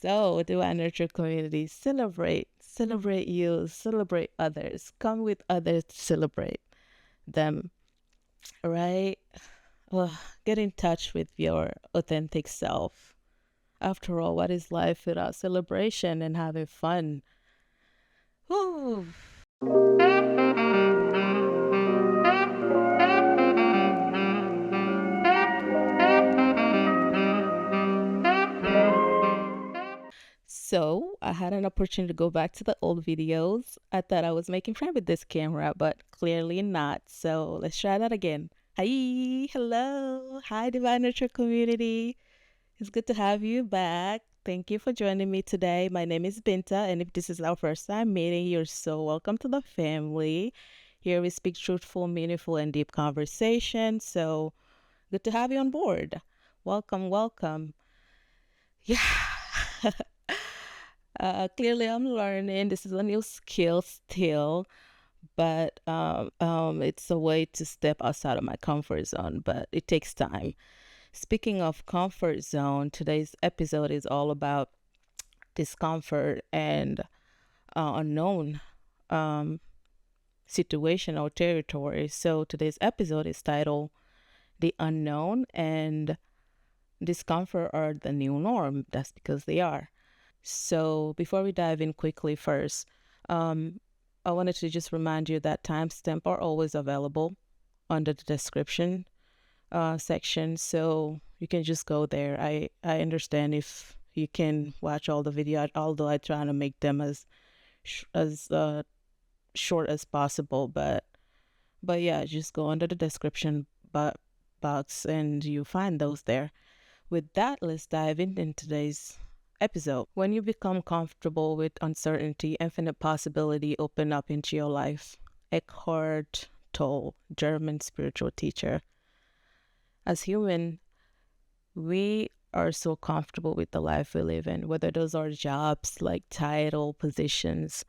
So, do I nurture community? Celebrate you, celebrate others. Come with others to celebrate them, right? Well, get in touch with your authentic self. After all, what is life without celebration and having fun? Whew. So I had an opportunity to go back to the old videos. I thought I was making friends with this camera, but clearly not. So let's try that again. Hi, hello. Hi, Divine Nurture community. It's good to have you back. Thank you for joining me today. My name is Binta, and if this is our first time meeting, you're so welcome to the family. Here we speak truthful, meaningful, and deep conversation. So good to have you on board. Welcome, welcome. Yeah. Clearly, I'm learning. This is a new skill still, but it's a way to step outside of my comfort zone, but it takes time. Speaking of comfort zone, today's episode is all about discomfort and unknown um, situation or territory. So today's episode is titled The Unknown and Discomfort Are the New Norm. That's because they are. So before we dive in quickly first, um, I wanted to just remind you that timestamps are always available under the description section, so you can just go there. I understand if you can watch all the video, although I try to make them as short as possible. But yeah, just go under the description box and you find those there. With that, let's dive in today's episode. When you become comfortable with uncertainty, infinite possibility open up into your life. Eckhart Tolle, German spiritual teacher. As human, we are so comfortable with the life we live in, whether those are jobs like title, positions,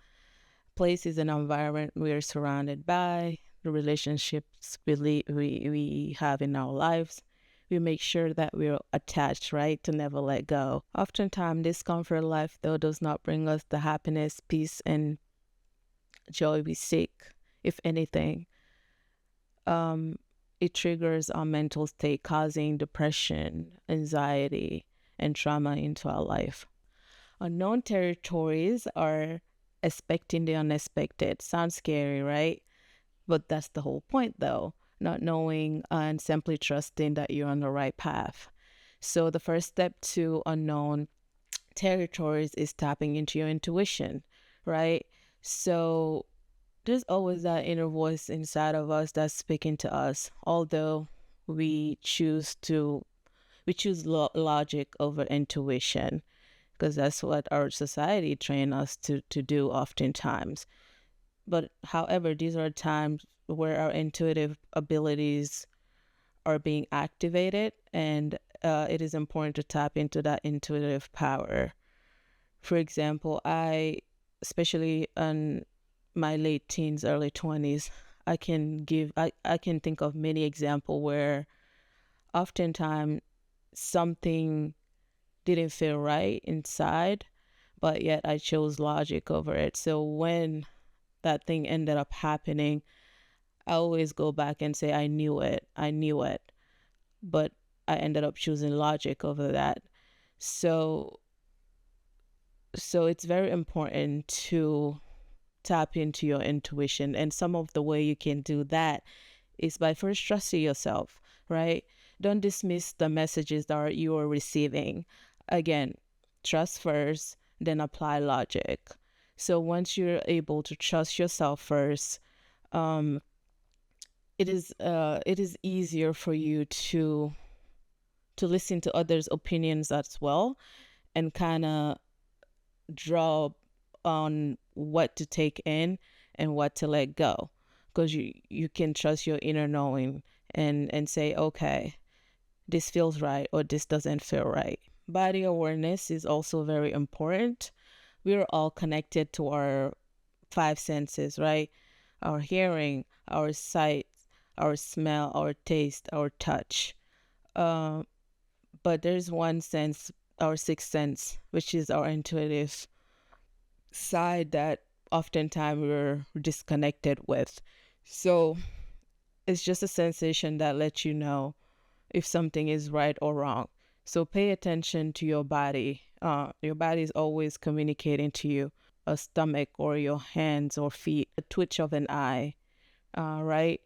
places and environment we are surrounded by, the relationships we have in our lives. We make sure that we're attached, right, to never let go. Oftentimes, this comfort life, though, does not bring us the happiness, peace, and joy we seek. If anything, um, it triggers our mental state, causing depression, anxiety, and trauma into our life. Unknown territories are expecting the unexpected. Sounds scary, right? But that's the whole point, though, not knowing and simply trusting that you're on the right path. So, the first step to unknown territories is tapping into your intuition, right? So, there's always that inner voice inside of us that's speaking to us, although we choose to we choose logic over intuition because that's what our society train us to do oftentimes. But however, these are times where our intuitive abilities are being activated, and it is important to tap into that intuitive power. For example, especially in my late teens, early 20s, I can think of many examples where oftentimes something didn't feel right inside, but yet I chose logic over it. So when that thing ended up happening, I always go back and say, I knew it, but I ended up choosing logic over that. So, so it's very important to tap into your intuition. And some of the way you can do that is by first trusting yourself, right? Don't dismiss the messages that you are receiving. Again, trust first, then apply logic. So once you're able to trust yourself first, um, it is easier for you to listen to others' opinions as well and kind of draw on what to take in and what to let go, because you can trust your inner knowing and say, okay, this feels right or this doesn't feel right. Body awareness is also very important. We're all connected to our five senses, right? Our hearing, our sight, our smell, our taste, our touch. Uh, but there's one sense our sixth sense, which is our intuitive side that oftentimes we're disconnected with. So it's just a sensation that lets you know if something is right or wrong. So pay attention to your body. Your body is always communicating to you, a stomach or your hands or feet, a twitch of an eye, right?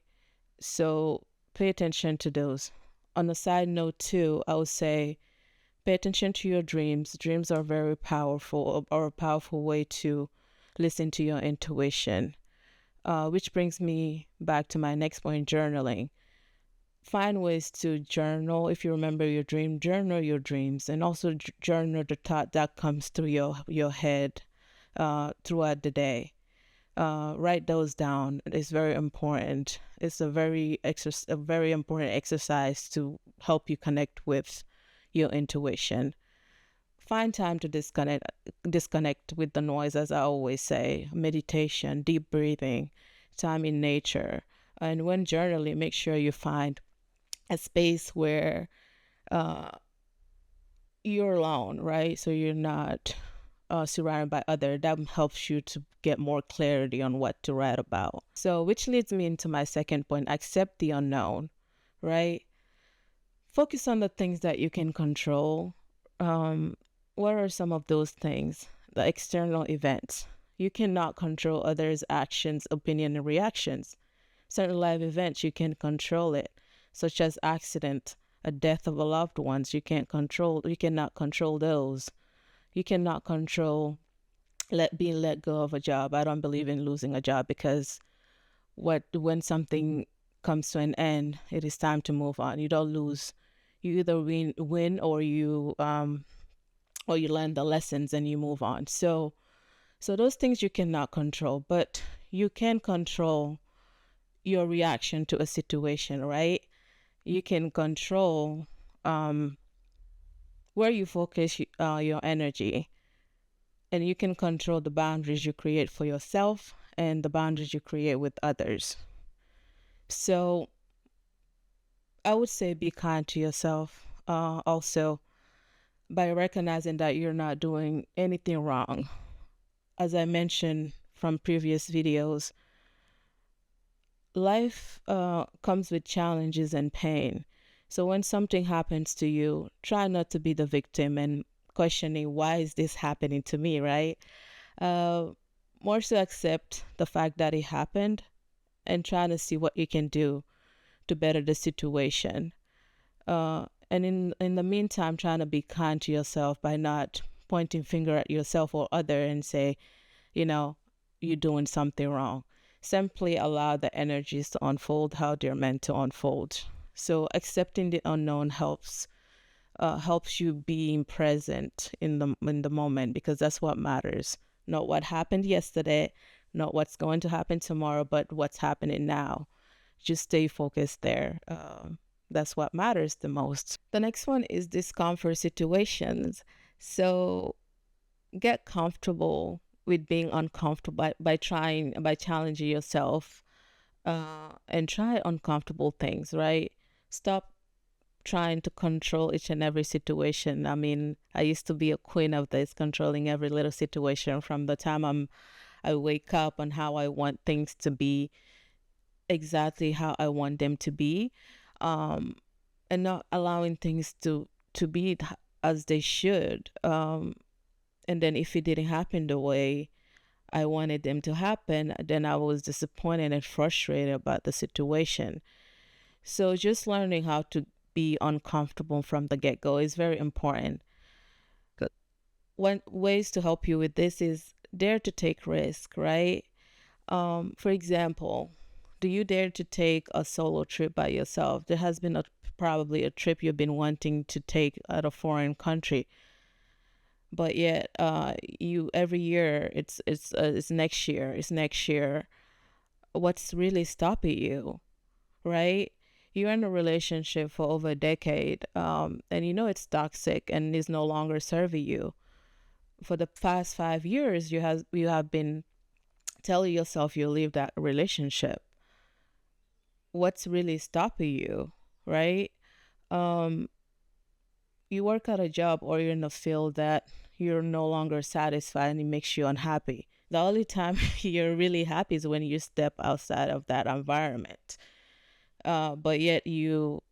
So pay attention to those. On a side note, too, I would say pay attention to your dreams. Dreams are very powerful, or a powerful way to listen to your intuition. Which brings me back to my next point, journaling. Find ways to journal. If you remember your dream, journal your dreams, and also journal the thought that comes through your head throughout the day. Write those down. It's very important. It's a very important exercise to help you connect with your intuition. Find time to disconnect with the noise, as I always say. Meditation, deep breathing, time in nature. And when journaling, make sure you find a space where uh, you're alone, right? So you're not surrounded by others. That helps you to get more clarity on what to write about. So, which leads me into my second point, accept the unknown, right? Focus on the things that you can control. Um, what are some of those things? The external events. You cannot control others' actions, opinion, and reactions. Certain life events, you can control it, such as accident, a death of a loved ones. You cannot control those. You cannot control being let go of a job. I don't believe in losing a job, because when something comes to an end, it is time to move on. You don't lose. You either win or you learn the lessons and you move on. So those things you cannot control, but you can control your reaction to a situation, right? You can control where you focus your energy, and you can control the boundaries you create for yourself and the boundaries you create with others. So I would say be kind to yourself. Also, by recognizing that you're not doing anything wrong. As I mentioned from previous videos, life comes with challenges and pain. So when something happens to you, try not to be the victim and questioning, why is this happening to me, right? Uh, More so accept the fact that it happened and try to see what you can do to better the situation. And in the meantime, trying to be kind to yourself by not pointing finger at yourself or other and say, you know, you're doing something wrong. Simply allow the energies to unfold how they're meant to unfold. So accepting the unknown helps you being present in the moment, because that's what matters. Not what happened yesterday, not what's going to happen tomorrow, but what's happening now. Just stay focused there. That's what matters the most. The next one is discomfort situations. So get comfortable with being uncomfortable by challenging yourself and try uncomfortable things, right? Stop trying to control each and every situation. I mean, I used to be a queen of this, controlling every little situation from the time I wake up on how I want things to be, exactly how I want them to be, um, and not allowing things to be as they should. And then if it didn't happen the way I wanted them to happen, then I was disappointed and frustrated about the situation. So just learning how to be uncomfortable from the get-go is very important. One ways to help you with this is dare to take risk, right? For example, do you dare to take a solo trip by yourself? There has been probably a trip you've been wanting to take at a foreign country, but yet you every year it's next year, it's next year. What's really stopping you, right? You're in a relationship for over a decade, and you know it's toxic and is no longer serving you. For the past 5 years, you have been telling yourself you'll leave that relationship. What's really stopping you, right? Um, you work at a job or you're in a field that you're no longer satisfied and it makes you unhappy. The only time you're really happy is when you step outside of that environment. But yet you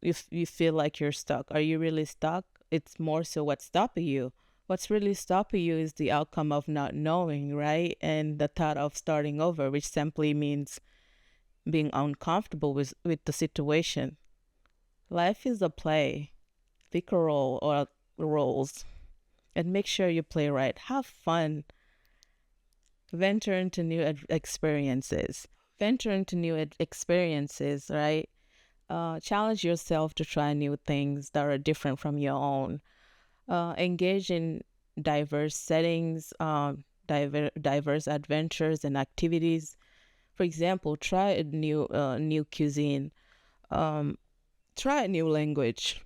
feel like you're stuck. Are you really stuck? It's more so what's stopping you. What's really stopping you is the outcome of not knowing, right? And the thought of starting over, which simply means being uncomfortable with the situation. Life is a play. Pick a role or roles and make sure you play right. Have fun. Venture into new experiences. Venture into new experiences, right? Challenge yourself to try new things that are different from your own. Engage in diverse settings, diverse adventures and activities. For example, try a new cuisine. Um, Try a new language,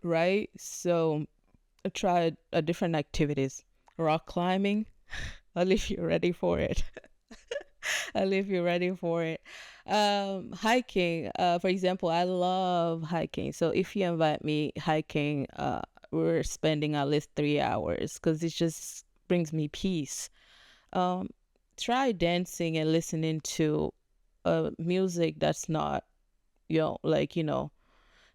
right? So try different activities. Rock climbing. I'll if you're ready for it. I'll if you're ready for it. Hiking. For example, I love hiking. So if you invite me hiking, we're spending at least 3 hours because it just brings me peace. Um, Try dancing and listening to music that's not,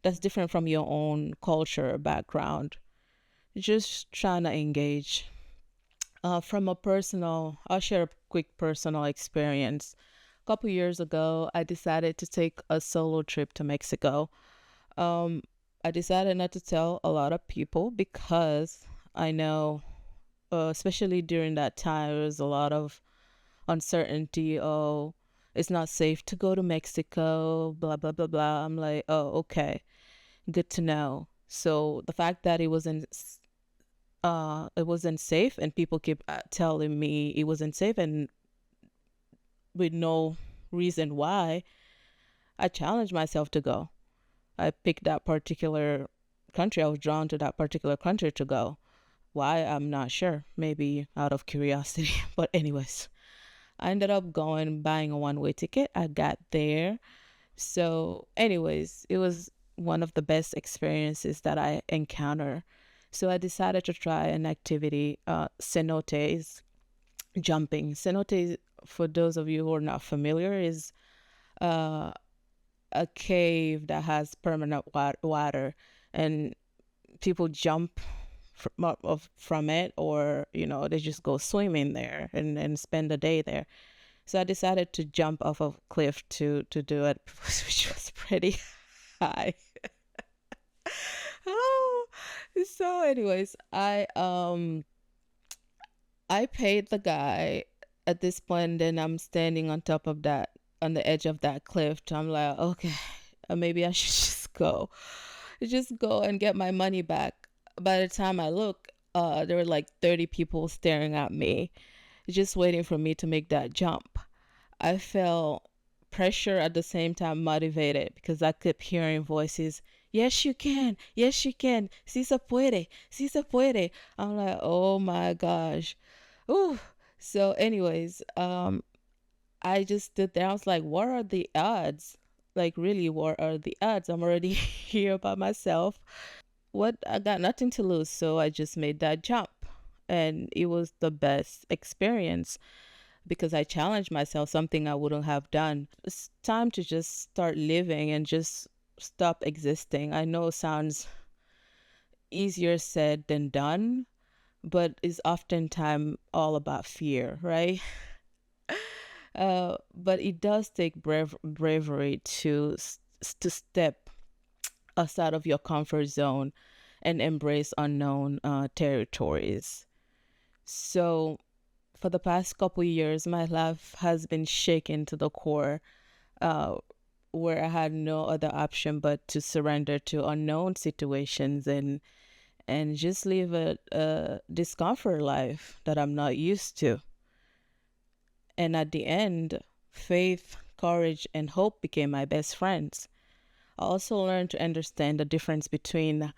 that's different from your own culture or background. Just trying to engage. I'll share a quick personal experience. A couple years ago, I decided to take a solo trip to Mexico. Um, I decided not to tell a lot of people because I know, especially during that time, there was a lot of uncertainty. Oh, it's not safe to go to Mexico, blah, blah, blah, blah. I'm like, oh, okay, good to know. So the fact that it wasn't safe and people keep telling me it wasn't safe and with no reason why, I challenged myself to go. I picked that particular country. I was drawn to that particular country to go. Why? I'm not sure. Maybe out of curiosity. But anyways, I ended up going buying a one-way ticket. I got there. So anyways, it was one of the best experiences that I encountered. So I decided to try an activity, cenotes, jumping. Cenotes, for those of you who are not familiar, is uh, a cave that has permanent water, and people jump from it, or they just go swimming there and spend the day there. So I decided to jump off a cliff to do it, which was pretty high. Oh, so anyways, I paid the guy at this point, and I'm standing on top of that, on the edge of that cliff. I'm like, okay, maybe I should just go and get my money back. By the time I look, there were like 30 people staring at me, just waiting for me to make that jump. I felt pressure at the same time motivated because I kept hearing voices. Yes, you can. Yes, you can. Si se puede. Si se puede. I'm like, oh my gosh. Ooh. So, anyways, I just stood there. I was like, what are the odds? Like, really, what are the odds? I'm already here by myself. What? I got nothing to lose. So I just made that jump. And it was the best experience because I challenged myself, something I wouldn't have done. It's time to just start living and just stop existing. I know it sounds easier said than done, but it's oftentimes all about fear, right? But it does take bravery to step outside of your comfort zone and embrace unknown territories. So, for the past couple years, my life has been shaken to the core, uh, where I had no other option but to surrender to unknown situations and just live a discomfort life that I'm not used to. And at the end, faith, courage, and hope became my best friends. I also learned to understand the difference between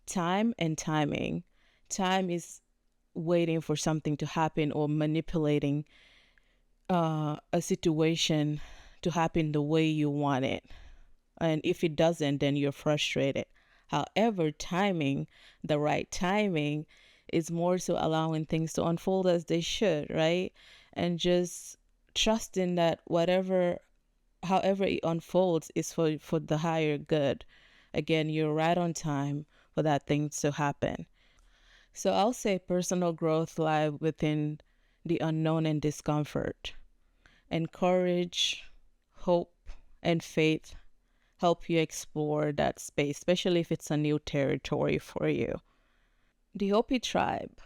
time and timing. Time is waiting for something to happen or manipulating a situation to happen the way you want it. And if it doesn't, then you're frustrated. However, the right timing, is more so allowing things to unfold as they should, right? And just trusting that however it unfolds is for the higher good. Again, you're right on time for that thing to happen. So I'll say personal growth lies within the unknown and discomfort. And courage, hope, and faith help you explore that space, especially if it's a new territory for you. The Hopi tribe.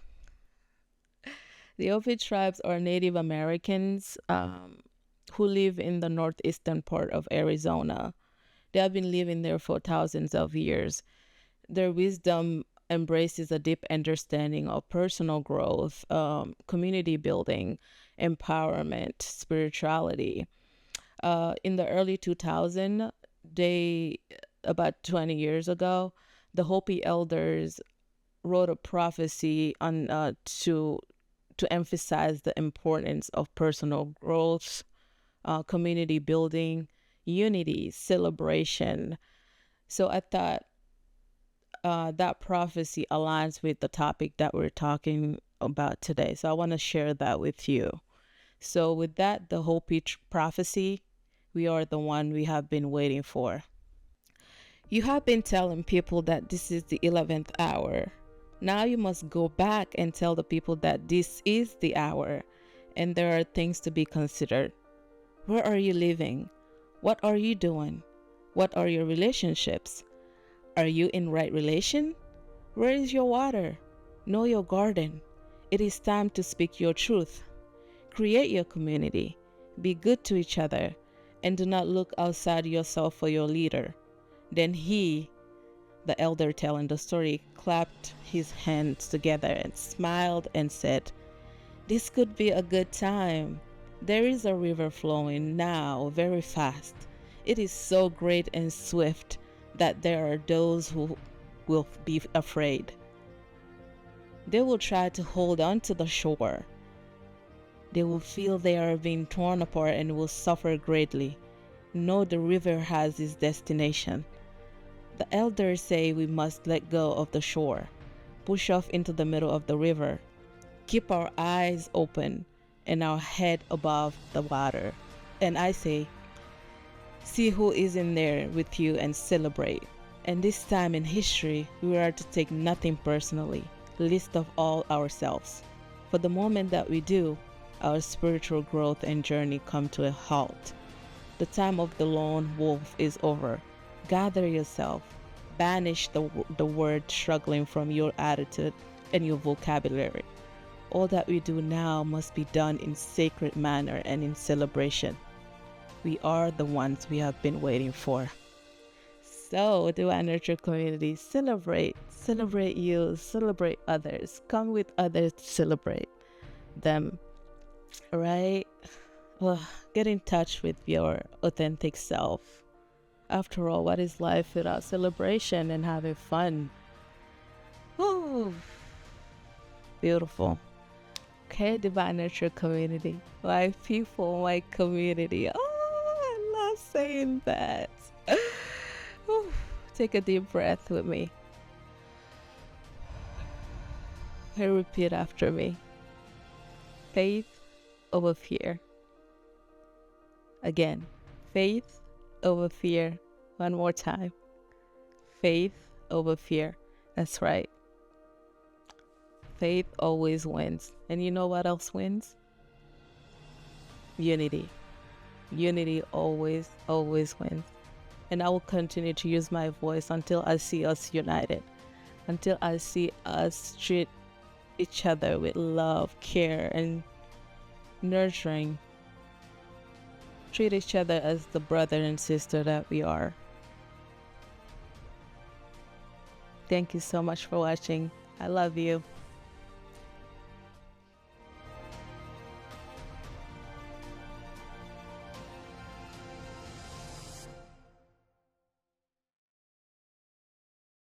The Hopi tribes are Native Americans who live in the northeastern part of Arizona. They have been living there for thousands of years. Their wisdom embraces a deep understanding of personal growth, community building, empowerment, spirituality. In the early 2000s, about 20 years ago, the Hopi elders wrote a prophecy to emphasize the importance of personal growth, community building, unity, celebration. So I thought that prophecy aligns with the topic that we're talking about today. So I want to share that with you. So with that, the Hopi prophecy, we are the one we have been waiting for. You have been telling people that this is the 11th hour. Now you must go back and tell the people that this is the hour, and there are things to be considered. Where are you living? What are you doing? What are your relationships? Are you in right relation? Where is your water? Know your garden. It is time to speak your truth. Create your community. Be good to each other, and do not look outside yourself for your leader. Then he, the elder telling the story, clapped his hands together and smiled and said, "This could be a good time. There is a river flowing now very fast. It is so great and swift that there are those who will be afraid. They will try to hold on to the shore. They will feel they are being torn apart and will suffer greatly. No, the river has its destination. The elders say we must let go of the shore, push off into the middle of the river, keep our eyes open and our head above the water. And I say, see who is in there with you and celebrate. And this time in history, we are to take nothing personally, least of all ourselves. For the moment that we do, our spiritual growth and journey come to a halt. The time of the lone wolf is over. Gather yourself. Banish the word struggling from your attitude and your vocabulary. All that we do now must be done in sacred manner and in celebration. We are the ones we have been waiting for. So, do I nurture community? Celebrate you, celebrate others. Come with others to celebrate them, right? Well, get in touch with your authentic self. After all, what is life without celebration and having fun? Ooh, beautiful. Okay, Divine Nurture community. My people, my community. Oh, I love saying that. Ooh, take a deep breath with me. And repeat after me. Faith over fear. Again, faith over fear. One more time. Faith over fear. That's right. Faith always wins. And you know what else wins? Unity. Unity always, always wins. And I will continue to use my voice until I see us united. Until I see us treat each other with love, care, and nurturing. Treat each other as the brother and sister that we are. Thank you so much for watching. I love you.